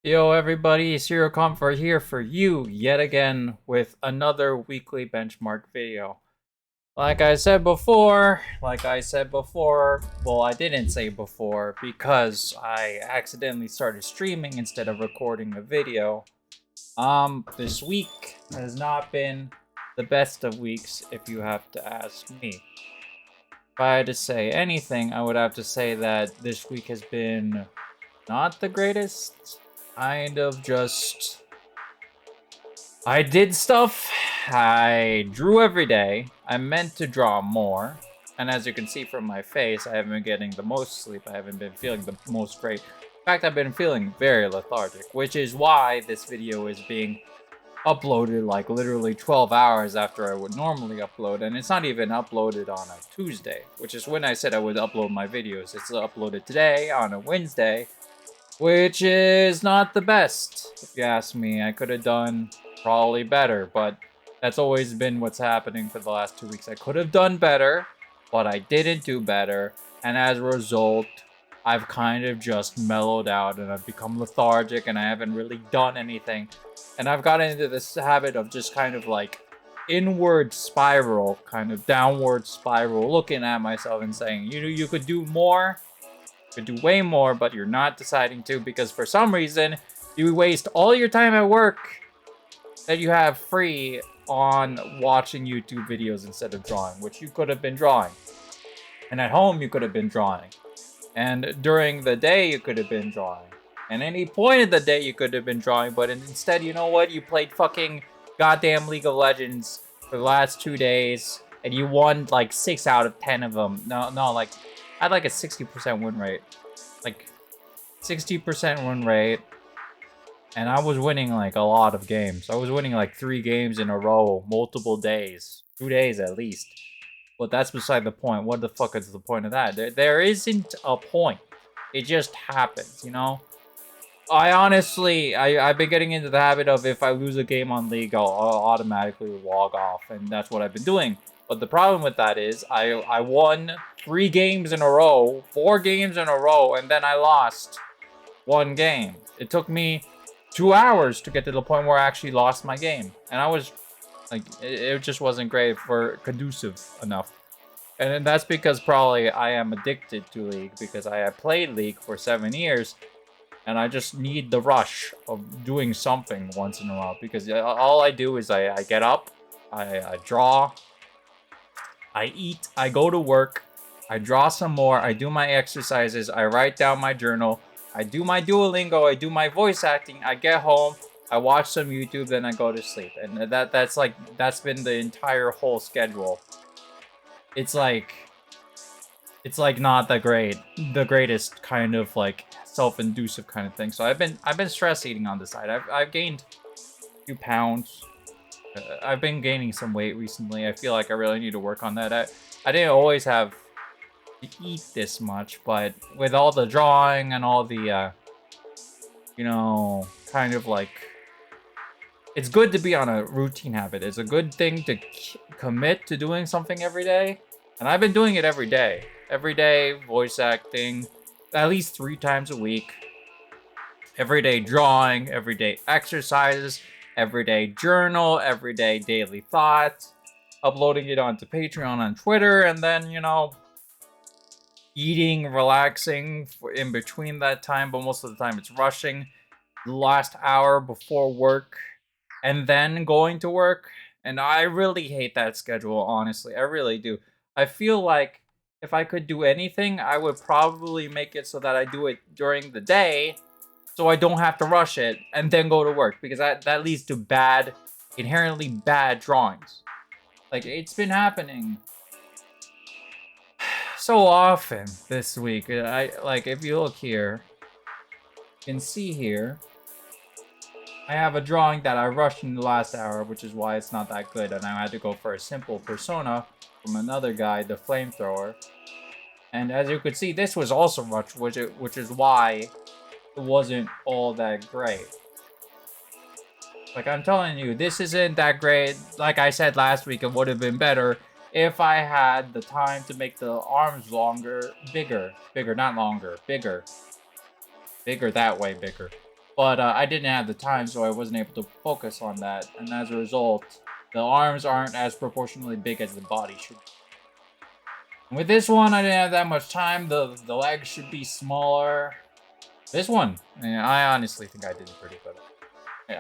Yo, everybody, Zero Comfort here for you yet again with another weekly benchmark video. Well, I didn't say before because I accidentally started streaming instead of recording a video. This week has not been the best of weeks if you have to ask me. If I had to say anything, I would have to say that this week has been not the greatest. Kind of just I did stuff. I drew every day. I meant to draw more. And as you can see from my face, I haven't been getting the most sleep. I haven't been feeling the most great. In fact, I've been feeling very lethargic, which is why this video is being uploaded like literally 12 hours after I would normally upload. And it's not even uploaded on a Tuesday, which is when I said I would upload my videos. It's uploaded today on a Wednesday, which is not the best, if you ask me. I could have done probably better, but that's always been what's happening for the last 2 weeks. I could have done better, but I didn't do better, and as a result, I've kind of just mellowed out and I've become lethargic and I haven't really done anything. And I've gotten into this habit of just kind of like inward spiral, kind of downward spiral, looking at myself and saying, you could do more, could do way more, but you're not deciding to because for some reason you waste all your time at work that you have free on watching YouTube videos instead of drawing, which you could have been drawing. And at home you could have been drawing. And during the day you could have been drawing. And any point of the day you could have been drawing, but instead, you know what? You played fucking goddamn League of Legends for the last 2 days and you won like 6 out of 10 of them. No, like I had like a 60% win rate. Like 60% win rate. And I was winning like a lot of games. I was winning like 3 games in a row, multiple days. 2 days at least. But that's beside the point. What the fuck is the point of that? There isn't a point. It just happens, you know? I've been getting into the habit of if I lose a game on League, I'll automatically log off. And that's what I've been doing. But the problem with that is I won 3 games in a row, 4 games in a row, and then I lost 1 game. It took me 2 hours to get to the point where I actually lost my game. And I was like, it just wasn't great for conducive enough. And that's because probably I am addicted to League because I have played League for 7 years. And I just need the rush of doing something once in a while. Because all I do is I get up, I draw, I eat, I go to work, I draw some more, I do my exercises, I write down my journal, I do my Duolingo, I do my voice acting, I get home, I watch some YouTube, then I go to sleep. And that's been the entire whole schedule. It's like not the greatest kind of like self-inducive kind of thing. So I've been stress eating on the side. I've gained a few pounds. I've been gaining some weight recently. I feel like I really need to work on that. I didn't always have to eat this much, but with all the drawing and all the you know, kind of like, it's good to be on a routine habit. It's a good thing to commit to doing something every day. And I've been doing it every day. Every day, voice acting, at least 3 times a week. Everyday drawing, everyday exercises, everyday journal, everyday daily thoughts. Uploading it onto Patreon and Twitter, and then, you know, eating, relaxing in between that time, but most of the time it's rushing. The last hour before work, and then going to work. And I really hate that schedule, honestly. I really do. I feel like if I could do anything, I would probably make it so that I do it during the day so I don't have to rush it and then go to work, because that leads to bad, inherently bad drawings. Like, it's been happening so often this week. Like, if you look here, you can see here, I have a drawing that I rushed in the last hour, which is why it's not that good, and I had to go for a simple persona from another guy, the flamethrower. And as you could see, this was also rushed, which is why it wasn't all that great. Like, I'm telling you, this isn't that great. Like I said last week, it would have been better if I had the time to make the arms longer, bigger, not longer, bigger that way, bigger. But I didn't have the time, so I wasn't able to focus on that. And as a result, the arms aren't as proportionally big as the body should. And with this one, I didn't have that much time. The legs should be smaller. This one, I honestly think I did pretty good.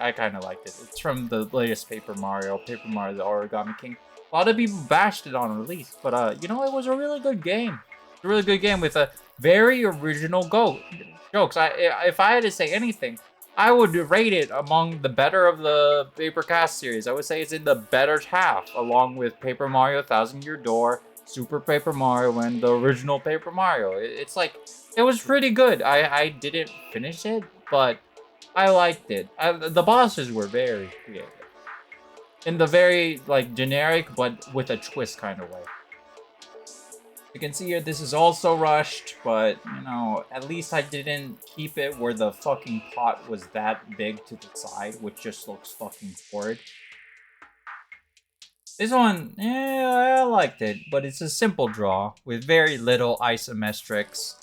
I kind of liked it. It's from the latest Paper Mario the Origami King. A lot of people bashed it on release, but you know, it was a really good game. It's a really good game with a very original jokes. If I had to say anything, I would rate it among the better of the Paper Cast series. I would say it's in the better half, along with Paper Mario Thousand Year Door, Super Paper Mario, and the original Paper Mario. It's like, it was pretty good. I didn't finish it, but I liked it. The bosses were very creative. In the very, like, generic, but with a twist kind of way. You can see here, this is also rushed, but, you know, at least I didn't keep it where the fucking pot was that big to the side, which just looks fucking horrid. This one, yeah, I liked it, but it's a simple draw with very little isometrics.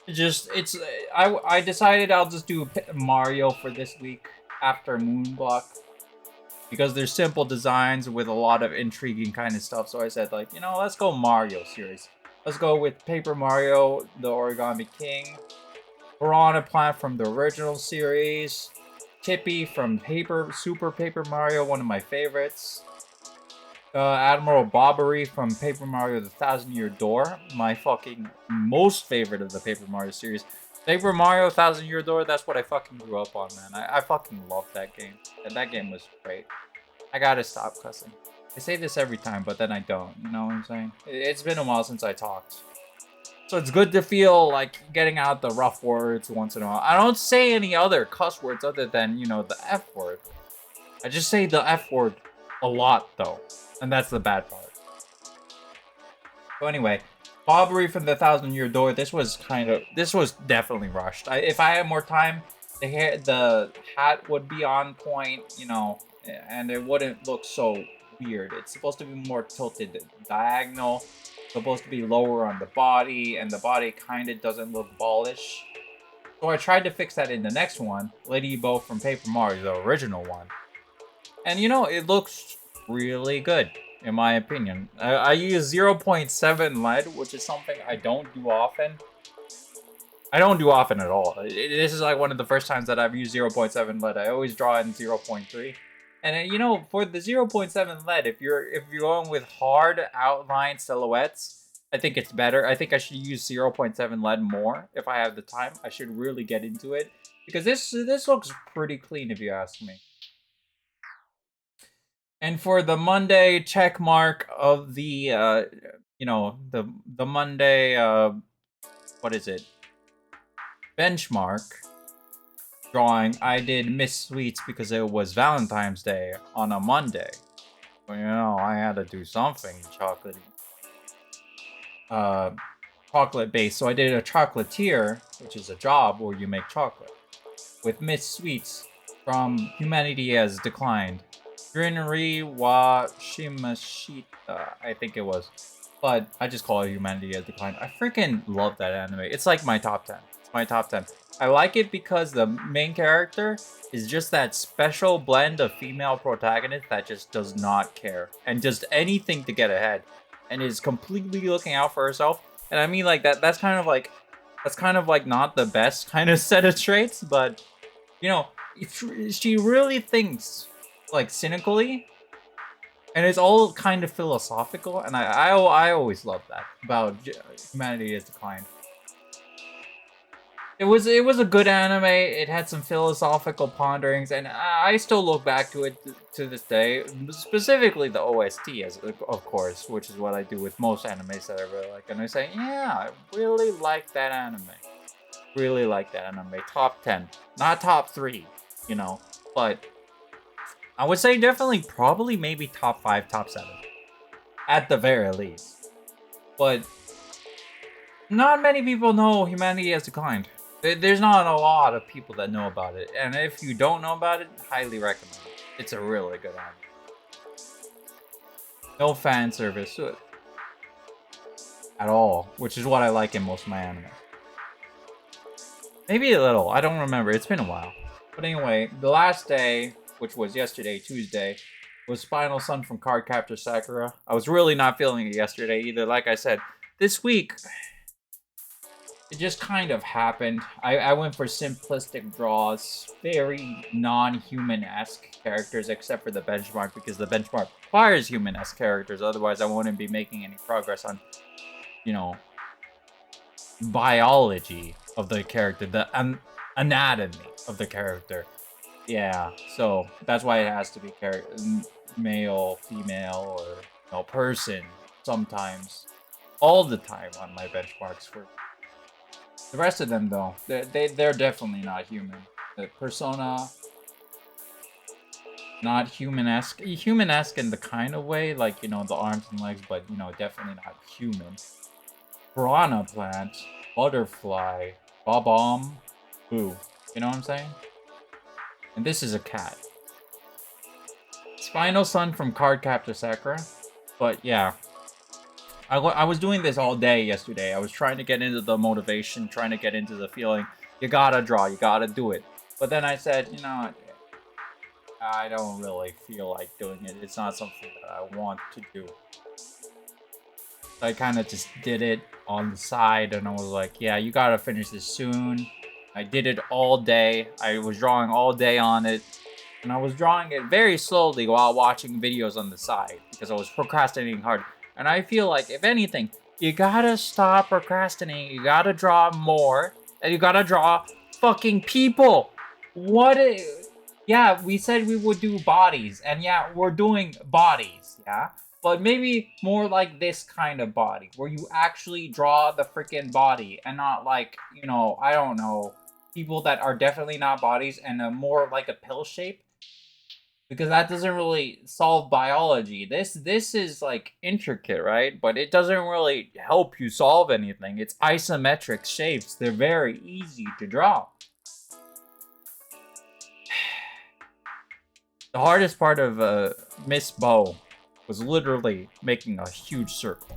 I decided I'll just do Mario for this week after Moonblock. Because they're simple designs with a lot of intriguing kind of stuff. So I said, like, you know, let's go Mario series. Let's go with Paper Mario, the Origami King. Piranha Plant from the original series. Chippy from Super Paper Mario, one of my favorites. Admiral Bobbery from Paper Mario the Thousand Year Door, my fucking most favorite of the Paper Mario series. Paper Mario Thousand Year Door, that's what I fucking grew up on, man. I fucking love that game. And that game was great. I gotta stop cussing. I say this every time, but then I don't. You know what I'm saying? It's been a while since I talked. So it's good to feel like getting out the rough words once in a while. I don't say any other cuss words other than, you know, the F word. I just say the F word a lot, though. And that's the bad part. So anyway, Bobbery from the Thousand Year Door. This was definitely rushed. If I had more time, the hat would be on point, you know, and it wouldn't look so weird. It's supposed to be more tilted diagonal, supposed to be lower on the body, and the body kind of doesn't look ballish. So I tried to fix that in the next one, Lady Bo from Paper Mario, the original one. And you know, it looks really good, in my opinion. I use 0.7 lead, which is something I don't do often. I don't do often at all. This is like one of the first times that I've used 0.7 lead. I always draw in 0.3. And you know, for the 0.7 lead, if you're going with hard outline silhouettes, I think it's better. I think I should use 0.7 lead more if I have the time. I should really get into it because this looks pretty clean if you ask me. And for the Monday check mark of the, you know, the Monday, what is it? Benchmark drawing, I did Miss Sweets because it was Valentine's Day on a Monday. Well, you know, I had to do something chocolatey. Chocolate based. So I did a chocolatier, which is a job where you make chocolate, with Miss Sweets from Humanity Has Declined. Grinnery wa Shimashita, I think it was. But I just call it Humanity Has Declined. I freaking love that anime. It's like my top 10. It's my top 10. I like it because the main character is just that special blend of female protagonist that just does not care. And just anything to get ahead. And is completely looking out for herself. And I mean, like, that's kind of like not the best kind of set of traits. But, you know, she really thinks, like, cynically, and it's all kind of philosophical, and I always love that about Humanity Has Declined. It was a good anime. It had some philosophical ponderings, and I still look back to it to this day. Specifically the OST, of course, which is what I do with most animes that I really like. And I say, yeah, I really like that anime. Really like that anime. Top 10, not top 3, you know, but I would say definitely, probably, maybe top 5, top 7. At the very least. But not many people know Humanity Has Declined. There's not a lot of people that know about it. And if you don't know about it, highly recommend it. It's a really good anime. No fan service to it. At all. Which is what I like in most of my anime. Maybe a little. I don't remember. It's been a while. But anyway, the last day, which was yesterday, Tuesday, was Final Sun from Cardcaptor Sakura. I was really not feeling it yesterday either. Like I said, this week, it just kind of happened. I went for simplistic draws, very non-human-esque characters, except for the benchmark, because the benchmark requires human-esque characters. Otherwise, I wouldn't be making any progress on, you know, biology of the character, the anatomy of the character. Yeah, so that's why it has to be male, female, or person. Sometimes, all the time on my benchmarks. For the rest of them, though, they're definitely not human. The persona, not human-esque. Human-esque in the kind of way, like, the arms and legs, but, definitely not human. Piranha plant, butterfly, bob-omb, boo. You know what I'm saying? And this is a cat. Spinal Sun from Cardcaptor Sakura. But yeah. I was doing this all day yesterday. I was trying to get into the motivation, trying to get into the feeling. You gotta draw, you gotta do it. But then I said, I don't really feel like doing it. It's not something that I want to do. So I kind of just did it on the side, and I was like, yeah, you gotta finish this soon. I did it all day. I was drawing all day on it. And I was drawing it very slowly while watching videos on the side, because I was procrastinating hard. And I feel like, if anything, you gotta stop procrastinating. You gotta draw more. And you gotta draw fucking people. Yeah, we said we would do bodies. And yeah, we're doing bodies, yeah? But maybe more like this kind of body, where you actually draw the freaking body. And not like, I don't know, people that are definitely not bodies and more like a pill shape. Because that doesn't really solve biology. This is like intricate, right? But it doesn't really help you solve anything. It's isometric shapes. They're very easy to draw. The hardest part of Miss Bow was literally making a huge circle.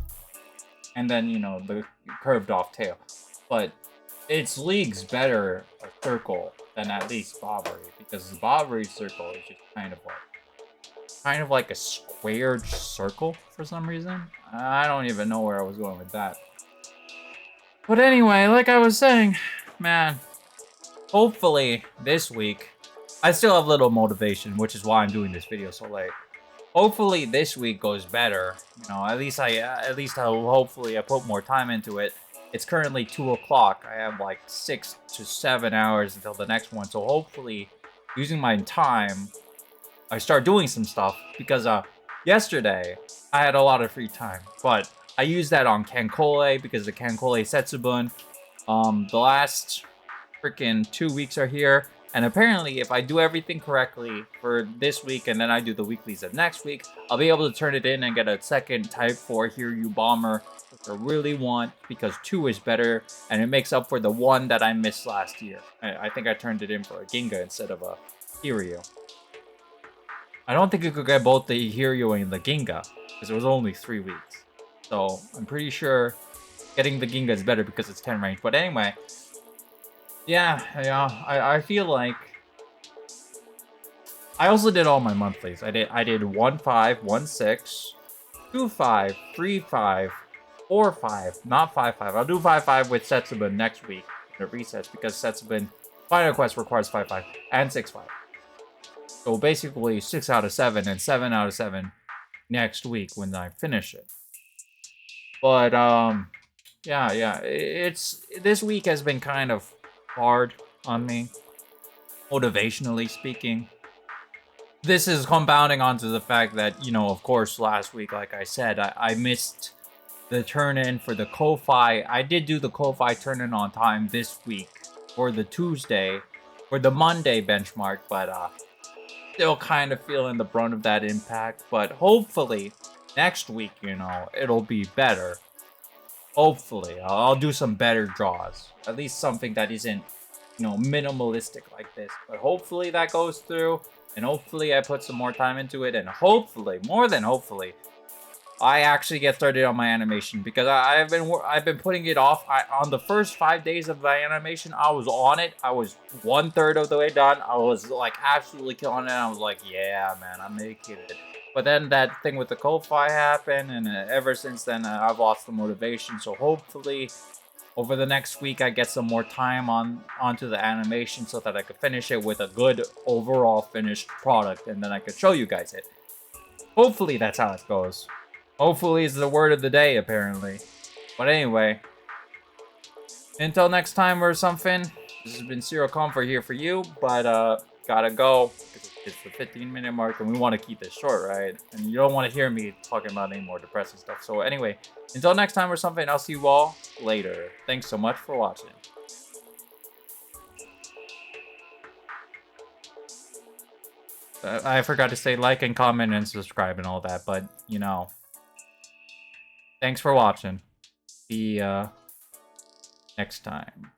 And then, the curved off tail. But it's leagues better a circle than at least Bobbery, because the Bobbery circle is just kind of like a squared circle for some reason. I don't even know where I was going with that. But anyway, like I was saying, man, hopefully this week, I still have little motivation, which is why I'm doing this video so late. Hopefully this week goes better. At least hopefully I put more time into it. It's currently 2 o'clock. I have like 6 to 7 hours until the next one. So hopefully, using my time, I start doing some stuff. Because yesterday, I had a lot of free time. But I used that on Kankole because the Kankole Setsubun. The last freaking 2 weeks are here. And apparently, if I do everything correctly for this week and then I do the weeklies of next week, I'll be able to turn it in and get a second Type 4 Hiryu Bomber, which I really want, because 2 is better and it makes up for the 1 that I missed last year. I think I turned it in for a Ginga instead of a Hiryu. I don't think you could get both the Hiryu and the Ginga, because it was only 3 weeks. So I'm pretty sure getting the Ginga is better because it's 10 range. But anyway, yeah, I feel like I also did all my monthlies. I did 1-5, 1-6, 2-5, 3-5, 4-5, not 5-5. I'll do 5-5 with Setsubun next week. It resets because Setsubun Final Quest requires 5-5 and 6-5. So basically 6 out of 7 and 7 out of 7 next week when I finish it. But yeah, this week has been kind of hard on me, motivationally speaking. This is compounding onto the fact that, of course, last week, like I said, I missed the turn-in for the Ko-Fi. I did do the Ko-Fi turn-in on time this week for the Tuesday, for the Monday benchmark, but still kind of feeling the brunt of that impact. But hopefully, next week, it'll be better. Hopefully, I'll do some better draws. At least something that isn't, minimalistic like this. But hopefully that goes through. And hopefully I put some more time into it. And hopefully, more than hopefully, I actually get started on my animation because I've been putting it off. On the first 5 days of the animation, I was on it. I was 1/3 of the way done. I was like absolutely killing it. I was like, yeah, man, I'm making it. But then that thing with the Ko-Fi happened, and ever since then, I've lost the motivation. So hopefully, over the next week, I get some more time onto the animation so that I could finish it with a good overall finished product, and then I could show you guys it. Hopefully, that's how it goes. Hopefully is the word of the day, apparently. But anyway, until next time or something, this has been Zero Comfort here for you, but gotta go. It's the 15-minute mark, and we want to keep this short, right? And you don't want to hear me talking about any more depressing stuff. So anyway, until next time or something, I'll see you all later. Thanks so much for watching. I forgot to say like and comment and subscribe and all that, but, you know. Thanks for watching. See ya next time.